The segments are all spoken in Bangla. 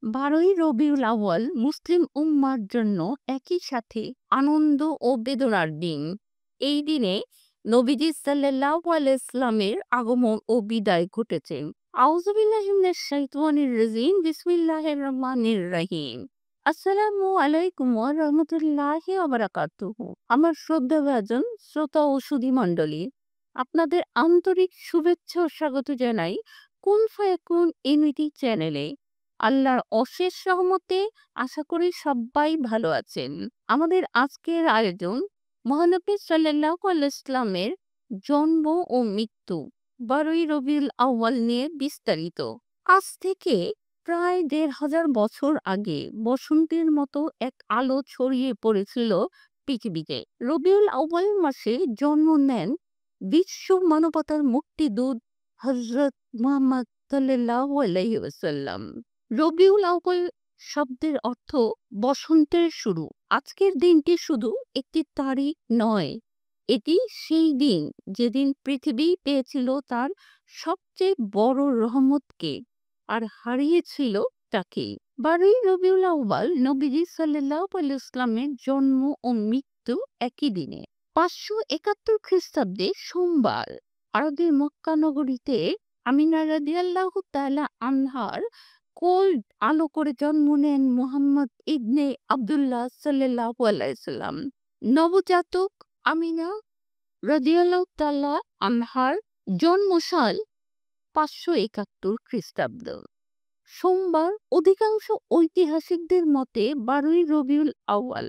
১২ই রবিউল আউয়াল মুসলিম উম্মার জন্য একই সাথে আনন্দ ও বেদনার দিন। এই দিনে নবীজি সাল্লাল্লাহু আলাইহি সাল্লামের আগমন ও বিদায় ঘটেছে। আউযু বিল্লাহি মিনাশ শাইতানির রাজিম। বিসমিল্লাহির রহমানির রহিম। আসসালামু আলাইকুম ওয়া রাহমাতুল্লাহি ওয়া বারাকাতুহু। আমার শ্রদ্ধাভাজন শ্রোতা ও সুধী মণ্ডলী, আপনাদের আন্তরিক শুভেচ্ছা ও স্বাগত জানাই কুন ফায়াকুন ইউনিটি চ্যানেলে। আল্লাহর অশেষ রহমতে আশা করি সবাই ভালো আছেন। আমাদের আজকের আয়োজন মহানবী সাল্লাল্লাহু আলাইহি ওয়াসাল্লামের জন্ম ও মৃত্যু ১২ই রবিউল আউয়াল নিয়ে বিস্তারিত। আজ থেকে প্রায় ১,৫০০ বছর আগে বসন্তের মতো এক আলো ছড়িয়ে পড়েছিল পৃথিবীতে। রবিউল আউয়াল মাসে জন্ম নেন বিশ্ব মানবতার মুক্তিদূত হযরত মুহাম্মদ সাল্লাল্লাহু আলাইহি ওয়াসাল্লাম। রবিউল আউয়াল শব্দের অর্থ বসন্তের শুরু। আজকের দিনটি শুধু একটি তারিখ নয়, এটি সেই দিন যেদিন পৃথিবী পেয়েছিল তার সবচেয়ে বড় রহমতকে আর হারিয়েছিল তাকে। ১২ই রবিউল আউয়াল নবীজি সাল্লাল্লাহু আলাইহি ওয়াসাল্লামের জন্ম ও মৃত্যু একই দিনে ৫৭১ খ্রিস্টাব্দে সোমবার আরবের মক্কা নগরীতে আমিনা রাদিয়াল্লাহু তাআলা আনহার কোল আলো করে জন্ম নেন মুহাম্মদ ইবনে আব্দুল্লাহ সাল্লাল্লাহু আলাইহি সাল্লাম। নবজাতক আমিনা রাদিয়াল্লাহু তাআলা আনহার জন্মসাল ৫৭১ খ্রিস্টাব্দ। সোমবার অধিকাংশ ঐতিহাসিকদের মতে ১২ই রবিউল আউয়াল।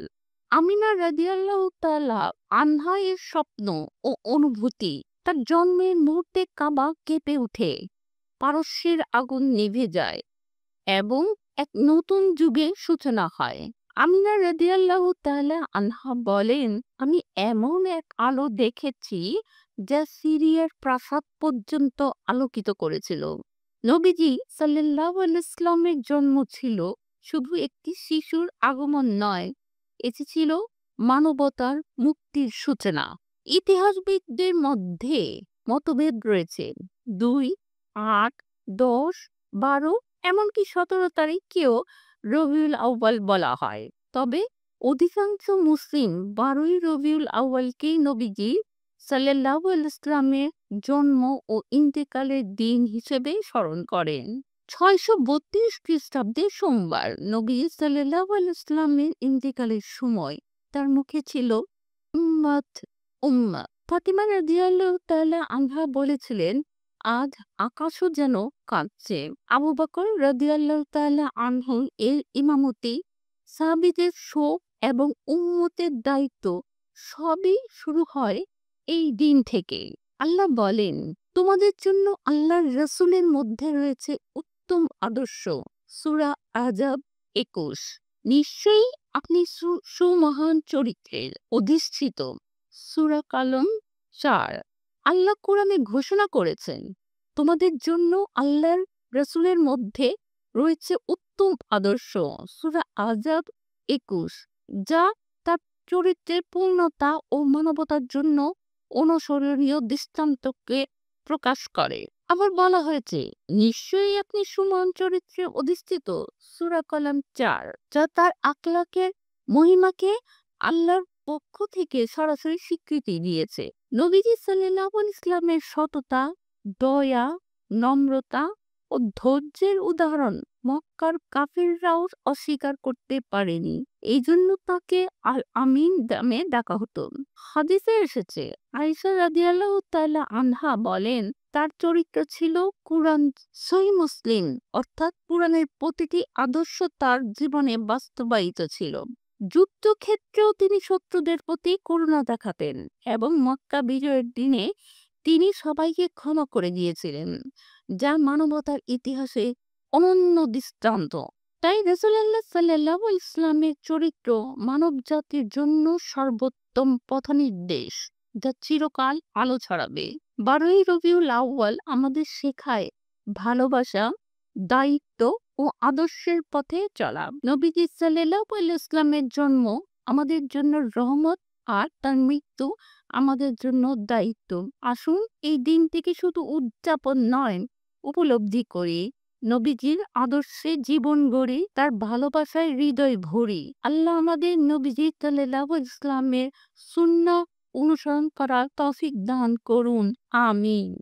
আমিনা রাদিয়াল্লাহু তাআলা আনহা এর স্বপ্ন ও অনুভূতি। তার জন্মের মুহূর্তে কাবা কেঁপে ওঠে, পারস্যের আগুন নিভে যায় এবং এক নতুন যুগের সূচনা হয়। আমিনা রাদিয়াল্লাহু তাআলা আনহা বলেন, আমি এমন এক আলো দেখেছি যা সিরিয়ার প্রাসাদ পর্যন্ত আলোকিত করেছিল। নবীজি সাল্লাল্লাহু আলাইহি ওয়াসাল্লামের জন্ম ছিল শুধু একটি শিশুর আগমন নয়, এটি ছিল মানবতার মুক্তির সূচনা। ইতিহাসবিদদের মধ্যে মতভেদ রয়েছে। ২, ৮, ১০, ১২ এমনকি ১৭ তারিখকেও রবিউল আউয়াল বলা হয়। তবে অধিকাংশ মুসলিম ১২ই রবিউল আউয়ালকেই নবীজি সাল্লাল্লাহু আলাইহি ওয়াসাল্লামের জন্ম ও ইন্তেকালের দিন হিসেবে স্মরণ করেন। ৬৩২ খ্রিস্টাব্দে সোমবার নবী সাল্লাল্লাহু আলাইহি ওয়াসাল্লামের ইন্তেকালের সময় তার মুখে ছিল উম্মাত উম্মা। ফাতিমা রাদিয়াল্লাহু তাআলা আনহা বলেছিলেন, আজ আকাশও যেন কাঁদছে। আবু বকর রাদিয়াল্লাহু তাআলা আনহু এর ইমামতি, সাহাবীদের শোক এবং উম্মতের দায়িত্ব সবই শুরু হয় এই দিন থেকে। আল্লাহ বলেন, তোমাদের জন্য আল্লাহর রাসূলের মধ্যে রয়েছে উত্তম আদর্শ। সূরা আহজাব ২১। নিশ্চয়ই আপনি সুমহান চরিত্রের অধিষ্ঠিত। সূরা কালম ৪। আল্লাহ কোরআনে ঘোষণা করেছেন, তোমাদের জন্য আল্লাহর রাসূলের মধ্যে রয়েছে উত্তম আদর্শ। সূরা আহজাব ২১, যা তার চরিত্রের পূর্ণতা ও মানবতার জন্য অনুসরণীয় দৃষ্টান্তকে প্রকাশ করে। আবার বলা হয়েছে, নিশ্চয়ই আপনি সুমহান চরিত্রে অধিষ্ঠিত। সূরা কলম ৪, যা তার আখলাকের মহিমাকে আল্লাহর পক্ষ থেকে সরাসরি স্বীকৃতি দিয়েছে। নবীজি সাল্লাল্লাহু আলাইহি ওয়াসাল্লামের সততা, দয়া, নম্রতা ও ধৈর্যের উদাহরণ মক্কার কাফিররাও অস্বীকার করতে পারেনি। এই জন্য তাকে আল আমিন নামে ডাকা হতো। হাদিসে এসেছে, আয়েশা রাদিয়াল্লাহু তাআলা আনহা বলেন, তার চরিত্র ছিল কুরআন। সহিহ মুসলিম, অর্থাৎ কুরআনের প্রতিটি আদর্শ তার জীবনে বাস্তবায়িত ছিল। যুদ্ধক্ষেত্রেও তিনি শত্রুদের প্রতি করুণা দেখাতেন এবং মক্কা বিজয়ের দিনে তিনি সবাইকে ক্ষমা করে দিয়েছিলেন, যা মানবতার ইতিহাসে অনন্য দৃষ্টান্ত। তাই রাসূলুল্লাহ সাল্লাল্লাহু আলাইহি ওয়াসাল্লামের চরিত্র মানবজাতির জন্য সর্বোত্তম পথনির্দেশ, যা চিরকাল আলো ছড়াবে। ১২ই রবিউল আউয়াল আমাদের শেখায় ভালোবাসা, দায়িত্ব ও আদর্শের পথে চলা। নবীজি সাল্লাল্লাহু আলাইহি ওয়াসাল্লামের জন্ম আমাদের জন্য রহমত আর তার মৃত্যু আমাদের জন্য দায়িত্ব। আসুন এই দিনটিকে শুধু উদযাপন নয়, উপলব্ধি করি নবীজির আদর্শে জীবন গড়ি, তার ভালোবাসায় হৃদয় ভরি। আল্লাহ আমাদের নবীজি সাল্লাল্লাহু আলাইহি ওয়াসাল্লামের সুন্নাহ অনুসরণ করার তৌফিক দান করুন। আমিন।